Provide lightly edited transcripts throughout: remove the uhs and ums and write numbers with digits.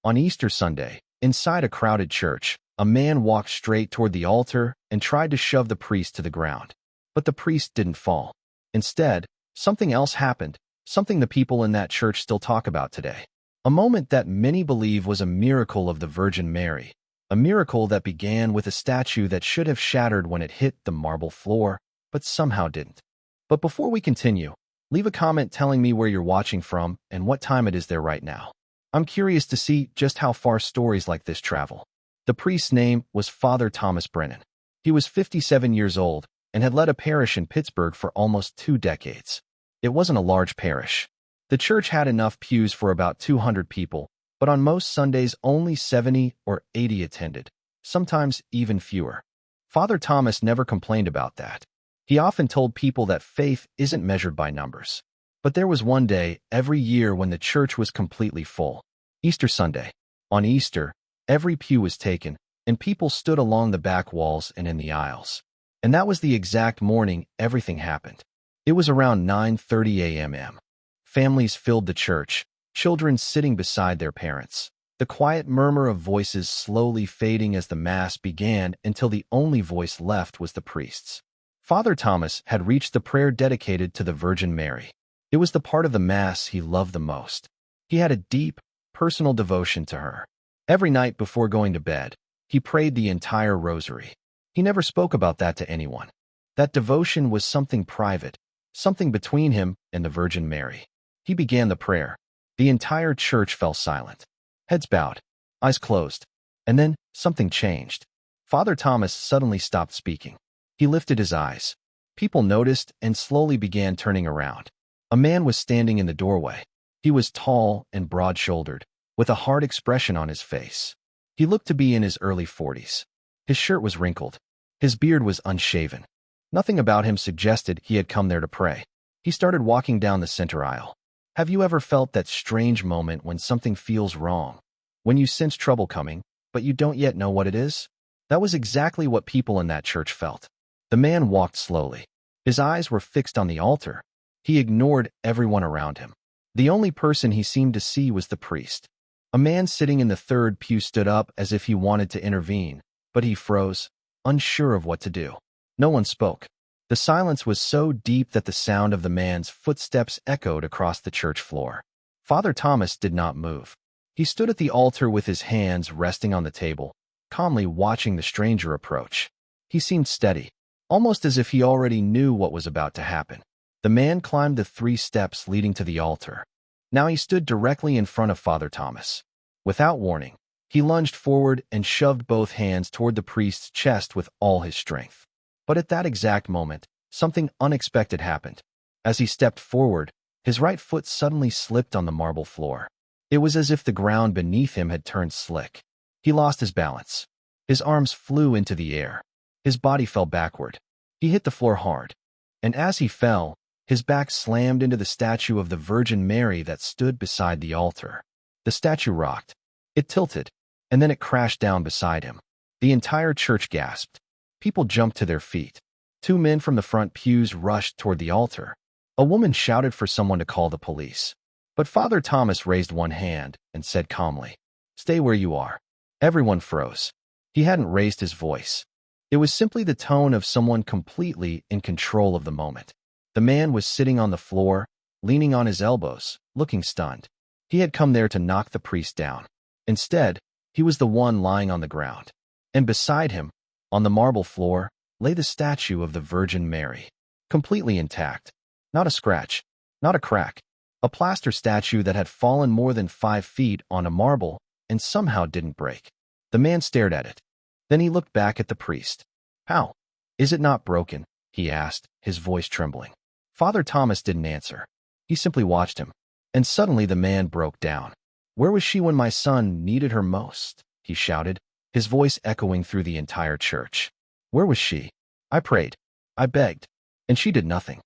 On Easter Sunday, inside a crowded church, a man walked straight toward the altar and tried to shove the priest to the ground. But the priest didn't fall. Instead, something else happened, something the people in that church still talk about today. A moment that many believe was a miracle of the Virgin Mary, a miracle that began with a statue that should have shattered when it hit the marble floor, but somehow didn't. But before we continue, leave a comment telling me where you're watching from and what time it is there right now. I'm curious to see just how far stories like this travel. The priest's name was Father Thomas Brennan. He was 57 years old and had led a parish in Pittsburgh for almost 2 decades. It wasn't a large parish. The church had enough pews for about 200 people, but on most Sundays only 70 or 80 attended, sometimes even fewer. Father Thomas never complained about that. He often told people that faith isn't measured by numbers. But there was one day every year when the church was completely full. Easter Sunday. On Easter, every pew was taken, and people stood along the back walls and in the aisles. And that was the exact morning everything happened. It was around 9:30 a.m. Families filled the church, children sitting beside their parents. The quiet murmur of voices slowly fading as the Mass began until the only voice left was the priest's. Father Thomas had reached the prayer dedicated to the Virgin Mary. It was the part of the Mass he loved the most. He had a deep, personal devotion to her. Every night before going to bed, he prayed the entire rosary. He never spoke about that to anyone. That devotion was something private, something between him and the Virgin Mary. He began the prayer. The entire church fell silent. Heads bowed, eyes closed. And then something changed. Father Thomas suddenly stopped speaking. He lifted his eyes. People noticed and slowly began turning around. A man was standing in the doorway. He was tall and broad-shouldered, with a hard expression on his face. He looked to be in his early 40s. His shirt was wrinkled. His beard was unshaven. Nothing about him suggested he had come there to pray. He started walking down the center aisle. Have you ever felt that strange moment when something feels wrong? When you sense trouble coming, but you don't yet know what it is? That was exactly what people in that church felt. The man walked slowly. His eyes were fixed on the altar. He ignored everyone around him. The only person he seemed to see was the priest. A man sitting in the third pew stood up as if he wanted to intervene, but he froze, unsure of what to do. No one spoke. The silence was so deep that the sound of the man's footsteps echoed across the church floor. Father Thomas did not move. He stood at the altar with his hands resting on the table, calmly watching the stranger approach. He seemed steady, almost as if he already knew what was about to happen. The man climbed the 3 steps leading to the altar. Now he stood directly in front of Father Thomas. Without warning, he lunged forward and shoved both hands toward the priest's chest with all his strength. But at that exact moment, something unexpected happened. As he stepped forward, his right foot suddenly slipped on the marble floor. It was as if the ground beneath him had turned slick. He lost his balance. His arms flew into the air. His body fell backward. He hit the floor hard. And as he fell, his back slammed into the statue of the Virgin Mary that stood beside the altar. The statue rocked. It tilted, and then it crashed down beside him. The entire church gasped. People jumped to their feet. 2 men from the front pews rushed toward the altar. A woman shouted for someone to call the police. But Father Thomas raised one hand and said calmly, "Stay where you are." Everyone froze. He hadn't raised his voice. It was simply the tone of someone completely in control of the moment. The man was sitting on the floor, leaning on his elbows, looking stunned. He had come there to knock the priest down. Instead, he was the one lying on the ground. And beside him, on the marble floor, lay the statue of the Virgin Mary, completely intact. Not a scratch, not a crack. A plaster statue that had fallen more than 5 feet on a marble and somehow didn't break. The man stared at it. Then he looked back at the priest. "How? Is it not broken?" he asked, his voice trembling. Father Thomas didn't answer. He simply watched him. And suddenly the man broke down. "Where was she when my son needed her most?" he shouted, his voice echoing through the entire church. "Where was she? I prayed. I begged. And she did nothing."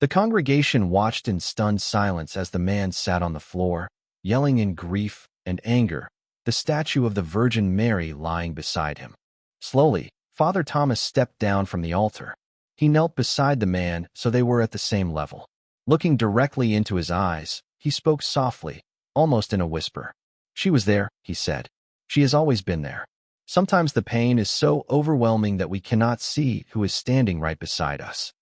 The congregation watched in stunned silence as the man sat on the floor, yelling in grief and anger, the statue of the Virgin Mary lying beside him. Slowly, Father Thomas stepped down from the altar. He knelt beside the man so they were at the same level. Looking directly into his eyes, he spoke softly, almost in a whisper. She was there, he said. She has always been there. Sometimes the pain is so overwhelming that we cannot see who is standing right beside us.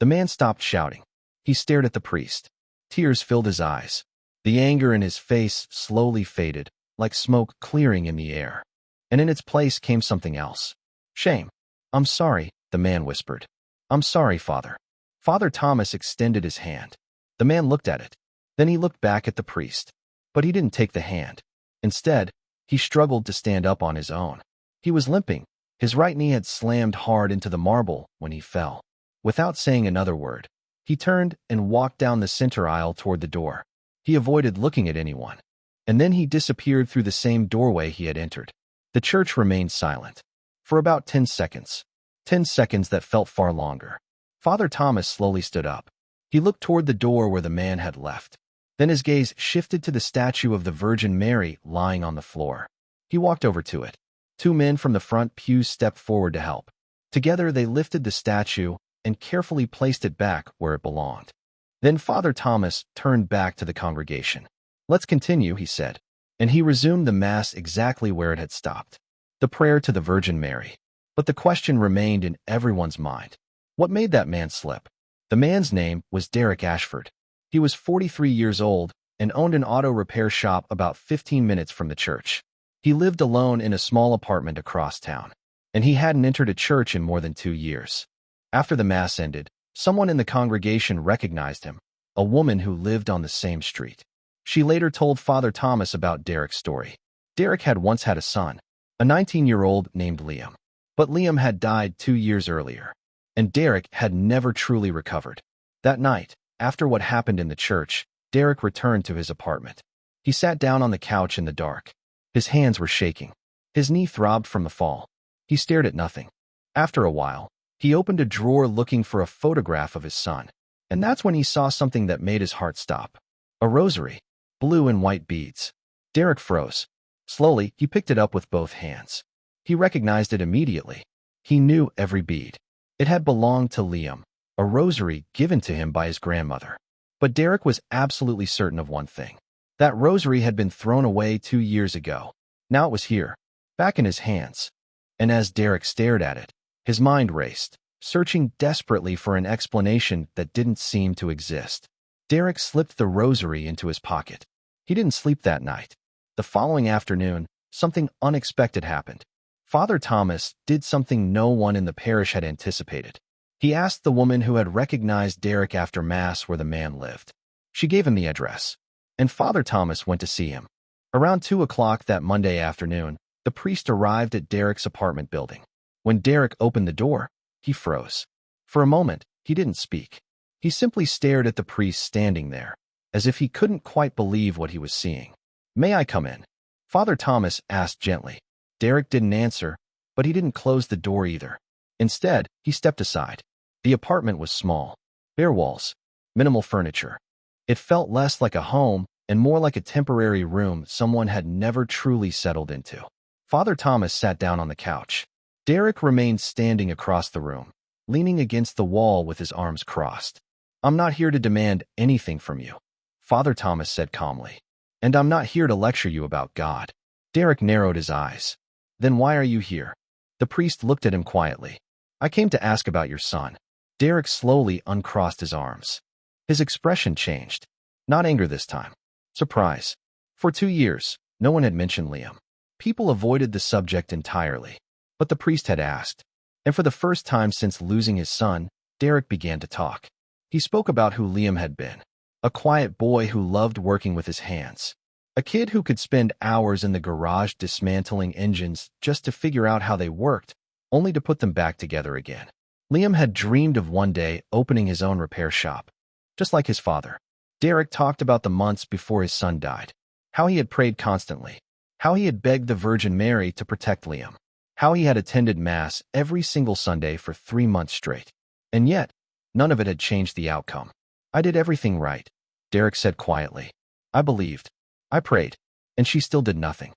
The man stopped shouting. He stared at the priest. Tears filled his eyes. The anger in his face slowly faded, like smoke clearing in the air. And in its place came something else. Shame. I'm sorry, the man whispered. I'm sorry, Father. Father Thomas extended his hand. The man looked at it. Then he looked back at the priest. But he didn't take the hand. Instead, he struggled to stand up on his own. He was limping. His right knee had slammed hard into the marble when he fell. Without saying another word, he turned and walked down the center aisle toward the door. He avoided looking at anyone. And then he disappeared through the same doorway he had entered. The church remained silent. For about 10 seconds. 10 seconds that felt far longer. Father Thomas slowly stood up. He looked toward the door where the man had left. Then his gaze shifted to the statue of the Virgin Mary lying on the floor. He walked over to it. 2 men from the front pews stepped forward to help. Together they lifted the statue and carefully placed it back where it belonged. Then Father Thomas turned back to the congregation. Let's continue, he said, and he resumed the Mass exactly where it had stopped. The prayer to the Virgin Mary. But the question remained in everyone's mind. What made that man slip? The man's name was Derek Ashford. He was 43 years old and owned an auto repair shop about 15 minutes from the church. He lived alone in a small apartment across town, and he hadn't entered a church in more than 2 years. After the Mass ended, someone in the congregation recognized him, a woman who lived on the same street. She later told Father Thomas about Derek's story. Derek had once had a son, a 19-year-old named Liam. But Liam had died 2 years earlier, and Derek had never truly recovered. That night, after what happened in the church, Derek returned to his apartment. He sat down on the couch in the dark. His hands were shaking. His knee throbbed from the fall. He stared at nothing. After a while, he opened a drawer looking for a photograph of his son, and that's when he saw something that made his heart stop. A rosary, blue and white beads. Derek froze. Slowly, he picked it up with both hands. He recognized it immediately. He knew every bead. It had belonged to Liam, a rosary given to him by his grandmother. But Derek was absolutely certain of one thing. That rosary had been thrown away 2 years ago. Now it was here, back in his hands. And as Derek stared at it, his mind raced, searching desperately for an explanation that didn't seem to exist. Derek slipped the rosary into his pocket. He didn't sleep that night. The following afternoon, something unexpected happened. Father Thomas did something no one in the parish had anticipated. He asked the woman who had recognized Derek after Mass where the man lived. She gave him the address, and Father Thomas went to see him. Around 2 o'clock that Monday afternoon, the priest arrived at Derek's apartment building. When Derek opened the door, he froze. For a moment, he didn't speak. He simply stared at the priest standing there, as if he couldn't quite believe what he was seeing. "May I come in?" Father Thomas asked gently. Derek didn't answer, but he didn't close the door either. Instead, he stepped aside. The apartment was small, bare walls, minimal furniture. It felt less like a home and more like a temporary room someone had never truly settled into. Father Thomas sat down on the couch. Derek remained standing across the room, leaning against the wall with his arms crossed. "I'm not here to demand anything from you," Father Thomas said calmly. "And I'm not here to lecture you about God." Derek narrowed his eyes. "Then why are you here?" The priest looked at him quietly. "I came to ask about your son." Derek slowly uncrossed his arms. His expression changed. Not anger this time. Surprise. For 2 years, no one had mentioned Liam. People avoided the subject entirely. But the priest had asked. And for the first time since losing his son, Derek began to talk. He spoke about who Liam had been. A quiet boy who loved working with his hands. A kid who could spend hours in the garage dismantling engines just to figure out how they worked, only to put them back together again. Liam had dreamed of one day opening his own repair shop, just like his father. Derek talked about the months before his son died, how he had prayed constantly, how he had begged the Virgin Mary to protect Liam, how he had attended Mass every single Sunday for 3 months straight. And yet, none of it had changed the outcome. "I did everything right," Derek said quietly. "I believed. I prayed, and she still did nothing."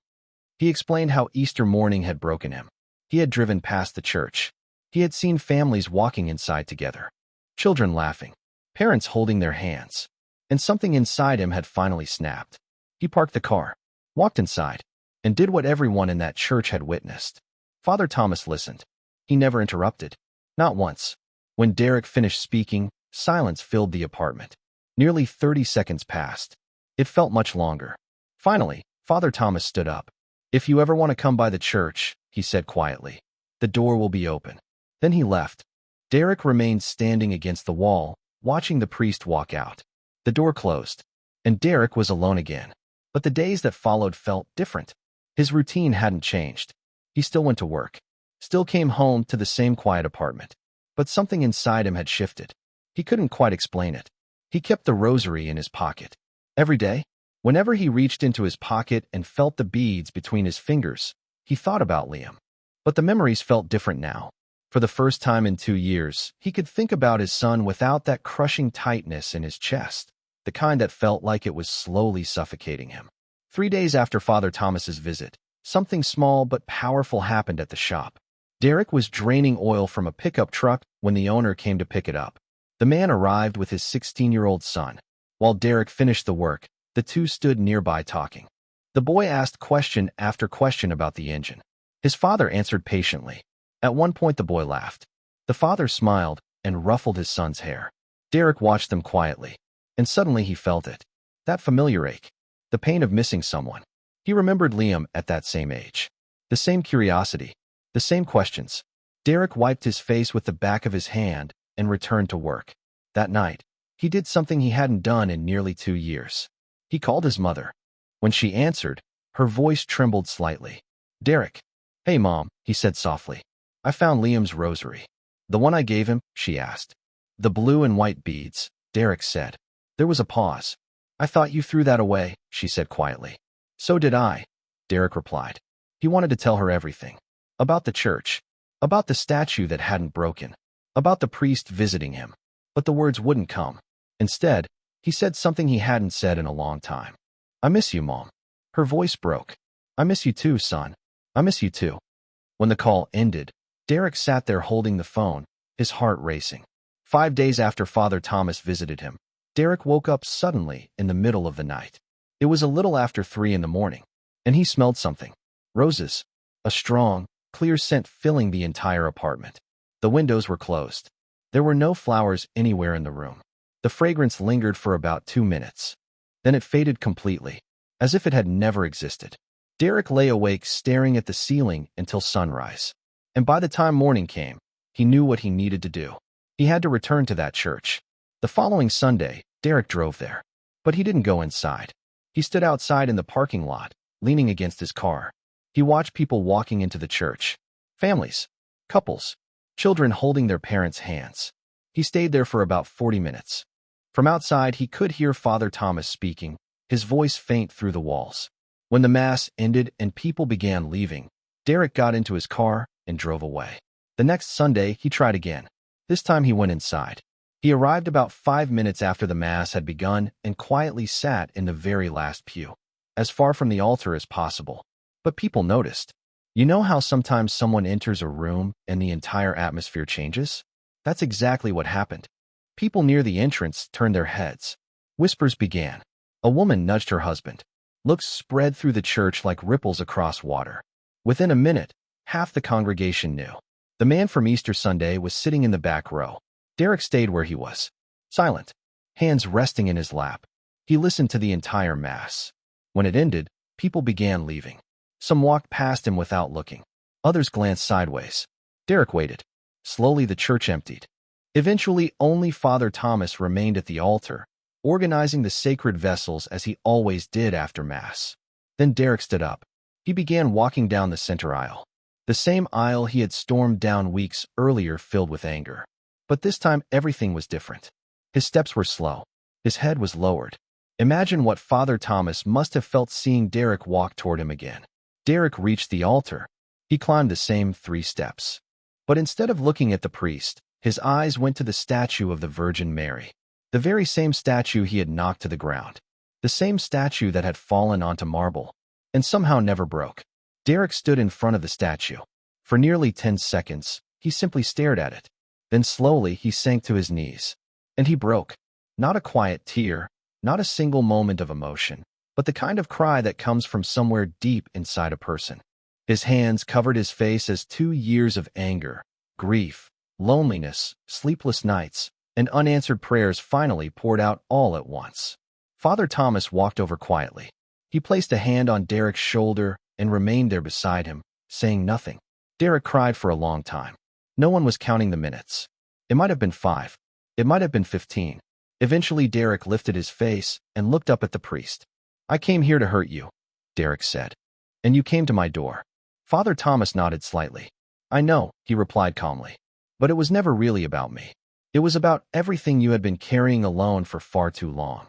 He explained how Easter morning had broken him. He had driven past the church. He had seen families walking inside together, children laughing, parents holding their hands, and something inside him had finally snapped. He parked the car. walked inside, and did what everyone in that church had witnessed. Father Thomas listened. He never interrupted. Not once. When Derek finished speaking, silence filled the apartment. Nearly 30 seconds passed. It felt much longer. Finally, Father Thomas stood up. "If you ever want to come by the church," he said quietly, "the door will be open." Then he left. Derek remained standing against the wall, watching the priest walk out. The door closed, and Derek was alone again. But the days that followed felt different. His routine hadn't changed. He still went to work, still came home to the same quiet apartment. But something inside him had shifted. He couldn't quite explain it. He kept the rosary in his pocket. Every day, whenever he reached into his pocket and felt the beads between his fingers, he thought about Liam. But the memories felt different now. For the first time in 2 years, he could think about his son without that crushing tightness in his chest, the kind that felt like it was slowly suffocating him. 3 days after Father Thomas's visit, something small but powerful happened at the shop. Derek was draining oil from a pickup truck when the owner came to pick it up. The man arrived with his 16-year-old son. While Derek finished the work, the two stood nearby talking. The boy asked question after question about the engine. His father answered patiently. At one point the boy laughed. The father smiled and ruffled his son's hair. Derek watched them quietly, and suddenly he felt it. That familiar ache. The pain of missing someone. He remembered Liam at that same age. The same curiosity. The same questions. Derek wiped his face with the back of his hand and returned to work. That night, he did something he hadn't done in nearly 2 years. He called his mother. When she answered, her voice trembled slightly. "Derek." "Hey, Mom," he said softly. "I found Liam's rosary." "The one I gave him?" she asked. "The blue and white beads," Derek said. There was a pause. "I thought you threw that away," she said quietly. "So did I," Derek replied. He wanted to tell her everything. About the church. About the statue that hadn't broken. About the priest visiting him. But the words wouldn't come. Instead, he said something he hadn't said in a long time. "I miss you, Mom." Her voice broke. "I miss you too, son. I miss you too." When the call ended, Derek sat there holding the phone, his heart racing. 5 days after Father Thomas visited him, Derek woke up suddenly in the middle of the night. It was a little after 3 in the morning, and he smelled something. Roses. A strong, clear scent filling the entire apartment. The windows were closed. There were no flowers anywhere in the room. The fragrance lingered for about 2 minutes. Then it faded completely, as if it had never existed. Derek lay awake staring at the ceiling until sunrise. And by the time morning came, he knew what he needed to do. He had to return to that church. The following Sunday, Derek drove there. But he didn't go inside. He stood outside in the parking lot, leaning against his car. He watched people walking into the church. Families, couples, children holding their parents' hands. He stayed there for about 40 minutes. From outside, he could hear Father Thomas speaking, his voice faint through the walls. When the Mass ended and people began leaving, Derek got into his car and drove away. The next Sunday, he tried again. This time he went inside. He arrived about 5 minutes after the Mass had begun and quietly sat in the very last pew, as far from the altar as possible. But people noticed. You know how sometimes someone enters a room and the entire atmosphere changes? That's exactly what happened. People near the entrance turned their heads. Whispers began. A woman nudged her husband. Looks spread through the church like ripples across water. Within a minute, half the congregation knew. The man from Easter Sunday was sitting in the back row. Derek stayed where he was, silent, hands resting in his lap. He listened to the entire Mass. When it ended, people began leaving. Some walked past him without looking. Others glanced sideways. Derek waited. Slowly the church emptied. Eventually, only Father Thomas remained at the altar, organizing the sacred vessels as he always did after Mass. Then Derek stood up. He began walking down the center aisle. The same aisle he had stormed down weeks earlier, filled with anger. But this time everything was different. His steps were slow. His head was lowered. Imagine what Father Thomas must have felt seeing Derek walk toward him again. Derek reached the altar. He climbed the same 3 steps. But instead of looking at the priest, his eyes went to the statue of the Virgin Mary. The very same statue he had knocked to the ground. The same statue that had fallen onto marble and somehow never broke. Derek stood in front of the statue. For nearly 10 seconds, he simply stared at it. Then slowly he sank to his knees. And he broke. Not a quiet tear, not a single moment of emotion. but the kind of cry that comes from somewhere deep inside a person. His hands covered his face as 2 years of anger, grief, loneliness, sleepless nights, and unanswered prayers finally poured out all at once. Father Thomas walked over quietly. He placed a hand on Derek's shoulder and remained there beside him, saying nothing. Derek cried for a long time. No one was counting the minutes. It might have been 5. It might have been 15. Eventually, Derek lifted his face and looked up at the priest. "I came here to hurt you," Derek said. "And you came to my door." Father Thomas nodded slightly. "I know," he replied calmly. "But it was never really about me. It was about everything you had been carrying alone for far too long."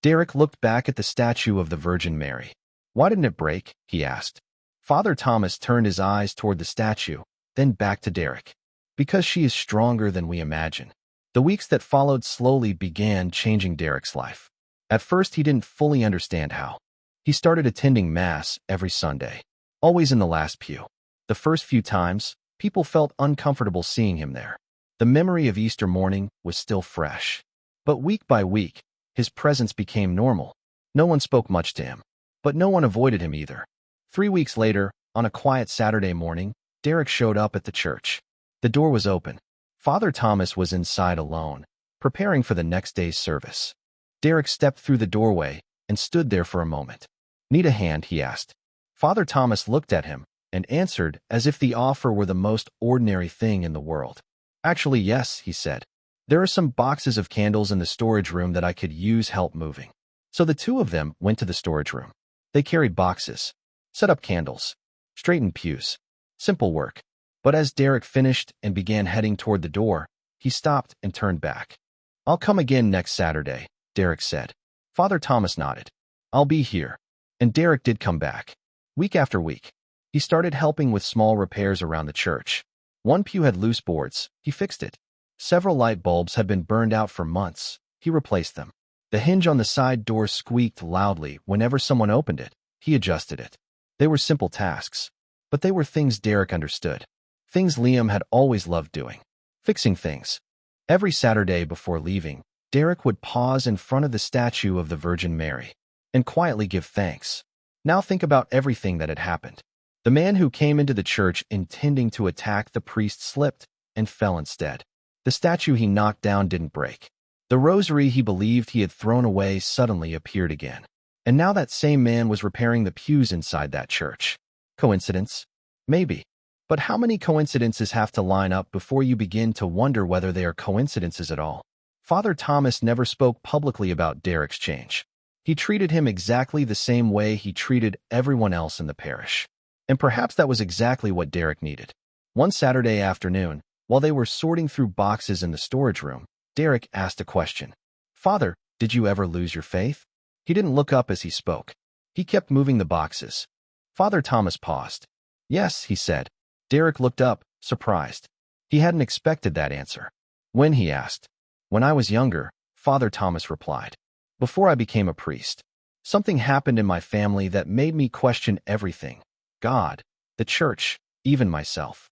Derek looked back at the statue of the Virgin Mary. "Why didn't it break?" he asked. Father Thomas turned his eyes toward the statue, then back to Derek. "Because she is stronger than we imagine." The weeks that followed slowly began changing Derek's life. At first, he didn't fully understand how. He started attending Mass every Sunday, always in the last pew. The first few times, people felt uncomfortable seeing him there. The memory of Easter morning was still fresh. But week by week, his presence became normal. No one spoke much to him, but no one avoided him either. 3 weeks later, on a quiet Saturday morning, Derek showed up at the church. The door was open. Father Thomas was inside alone, preparing for the next day's service. Derek stepped through the doorway and stood there for a moment. "Need a hand?" he asked. Father Thomas looked at him and answered as if the offer were the most ordinary thing in the world. "Actually, yes," he said. "There are some boxes of candles in the storage room that I could use help moving." So the two of them went to the storage room. They carried boxes, set up candles, straightened pews. Simple work. But as Derek finished and began heading toward the door, he stopped and turned back. "I'll come again next Saturday," Derek said. Father Thomas nodded. "I'll be here." And Derek did come back. Week after week, he started helping with small repairs around the church. One pew had loose boards. He fixed it. Several light bulbs had been burned out for months. He replaced them. The hinge on the side door squeaked loudly whenever someone opened it. He adjusted it. They were simple tasks, but they were things Derek understood. Things Liam had always loved doing. Fixing things. Every Saturday before leaving, Derek would pause in front of the statue of the Virgin Mary and quietly give thanks. Now think about everything that had happened. The man who came into the church intending to attack the priest slipped and fell instead. The statue he knocked down didn't break. The rosary he believed he had thrown away suddenly appeared again. And now that same man was repairing the pews inside that church. Coincidence? Maybe. But how many coincidences have to line up before you begin to wonder whether they are coincidences at all? Father Thomas never spoke publicly about Derek's change. He treated him exactly the same way he treated everyone else in the parish. And perhaps that was exactly what Derek needed. One Saturday afternoon, while they were sorting through boxes in the storage room, Derek asked a question. "Father, did you ever lose your faith?" He didn't look up as he spoke. He kept moving the boxes. Father Thomas paused. "Yes," he said. Derek looked up, surprised. He hadn't expected that answer. "When?" he asked. "When I was younger," Father Thomas replied. "Before I became a priest. Something happened in my family that made me question everything. God, the church, even myself."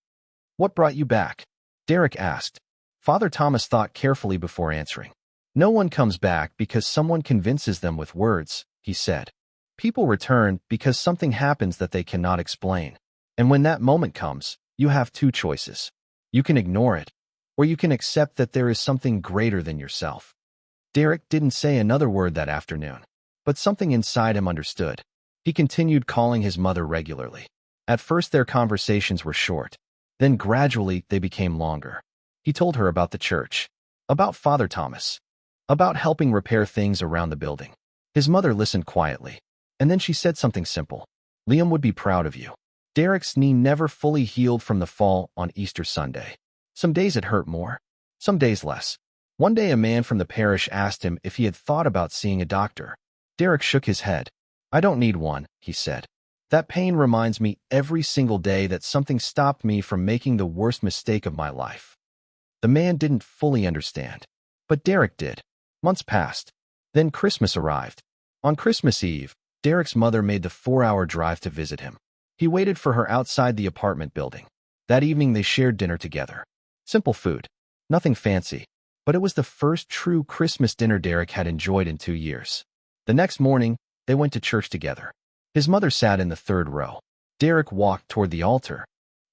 "What brought you back?" Derek asked. Father Thomas thought carefully before answering. "No one comes back because someone convinces them with words," he said. "People return because something happens that they cannot explain. And when that moment comes, you have 2 choices. You can ignore it, or you can accept that there is something greater than yourself." Derek didn't say another word that afternoon, but something inside him understood. He continued calling his mother regularly. At first their conversations were short. Then gradually they became longer. He told her about the church, about Father Thomas, about helping repair things around the building. His mother listened quietly, and then she said something simple. "Liam would be proud of you." Derek's knee never fully healed from the fall on Easter Sunday. Some days it hurt more, some days less. One day a man from the parish asked him if he had thought about seeing a doctor. Derek shook his head. "I don't need one," he said. "That pain reminds me every single day that something stopped me from making the worst mistake of my life." The man didn't fully understand, but Derek did. Months passed. Then Christmas arrived. On Christmas Eve, Derek's mother made the 4-hour drive to visit him. He waited for her outside the apartment building. That evening they shared dinner together. Simple food. Nothing fancy. But it was the first true Christmas dinner Derek had enjoyed in 2 years. The next morning, they went to church together. His mother sat in the third row. Derek walked toward the altar,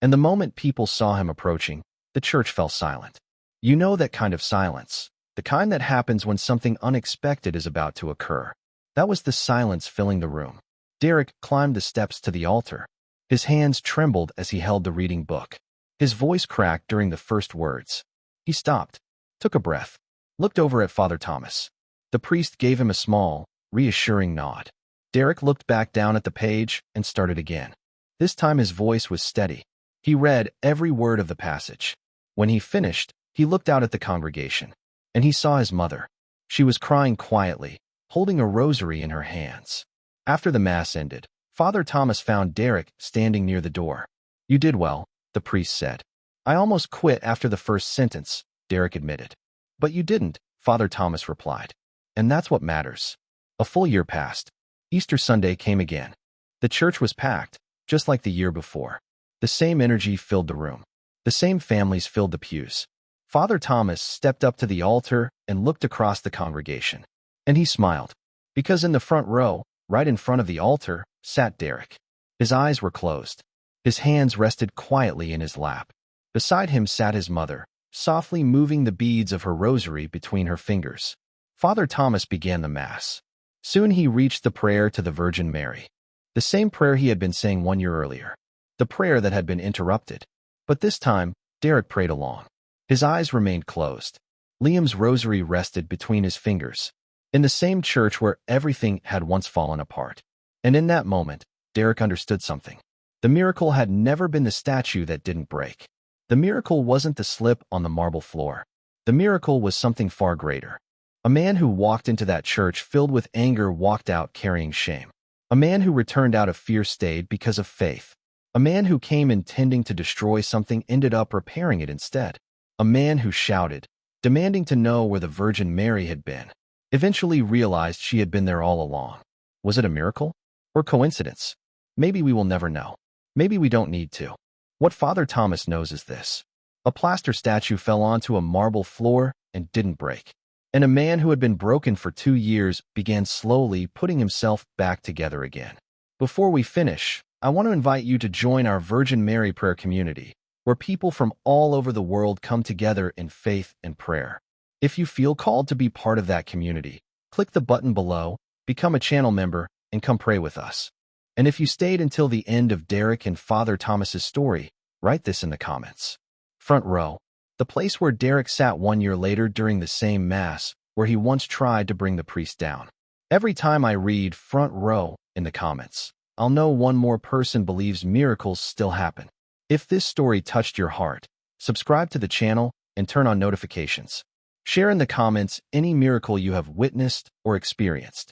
and the moment people saw him approaching, the church fell silent. You know that kind of silence, the kind that happens when something unexpected is about to occur. That was the silence filling the room. Derek climbed the steps to the altar. His hands trembled as he held the reading book. His voice cracked during the first words. He stopped, took a breath, looked over at Father Thomas. The priest gave him a small, reassuring nod. Derek looked back down at the page and started again. This time his voice was steady. He read every word of the passage. When he finished, he looked out at the congregation, and he saw his mother. She was crying quietly, holding a rosary in her hands. After the Mass ended, Father Thomas found Derek standing near the door. You did well, the priest said. I almost quit after the first sentence, Derek admitted. But you didn't, Father Thomas replied. And that's what matters. A full year passed. Easter Sunday came again. The church was packed, just like the year before. The same energy filled the room. The same families filled the pews. Father Thomas stepped up to the altar and looked across the congregation. And he smiled, because in the front row, right in front of the altar, sat Derek. His eyes were closed. His hands rested quietly in his lap. Beside him sat his mother, softly moving the beads of her rosary between her fingers. Father Thomas began the Mass. Soon he reached the prayer to the Virgin Mary. The same prayer he had been saying 1 year earlier. The prayer that had been interrupted. But this time, Derek prayed along. His eyes remained closed. Liam's rosary rested between his fingers, in the same church where everything had once fallen apart. And in that moment, Derek understood something. The miracle had never been the statue that didn't break. The miracle wasn't the slip on the marble floor. The miracle was something far greater. A man who walked into that church filled with anger walked out carrying shame. A man who returned out of fear stayed because of faith. A man who came intending to destroy something ended up repairing it instead. A man who shouted, demanding to know where the Virgin Mary had been, eventually realized she had been there all along. Was it a miracle? Or coincidence? Maybe we will never know. Maybe we don't need to. What Father Thomas knows is this. A plaster statue fell onto a marble floor and didn't break. And a man who had been broken for 2 years began slowly putting himself back together again. Before we finish, I want to invite you to join our Virgin Mary prayer community, where people from all over the world come together in faith and prayer. If you feel called to be part of that community, click the button below, become a channel member, and come pray with us. And if you stayed until the end of Derek and Father Thomas's story, write this in the comments. Front row, the place where Derek sat 1 year later during the same Mass, where he once tried to bring the priest down. Every time I read front row in the comments, I'll know one more person believes miracles still happen. If this story touched your heart, subscribe to the channel and turn on notifications. Share in the comments any miracle you have witnessed or experienced.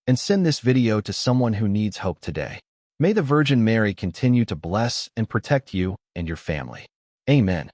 And send this video to someone who needs hope today. May the Virgin Mary continue to bless and protect you and your family. Amen.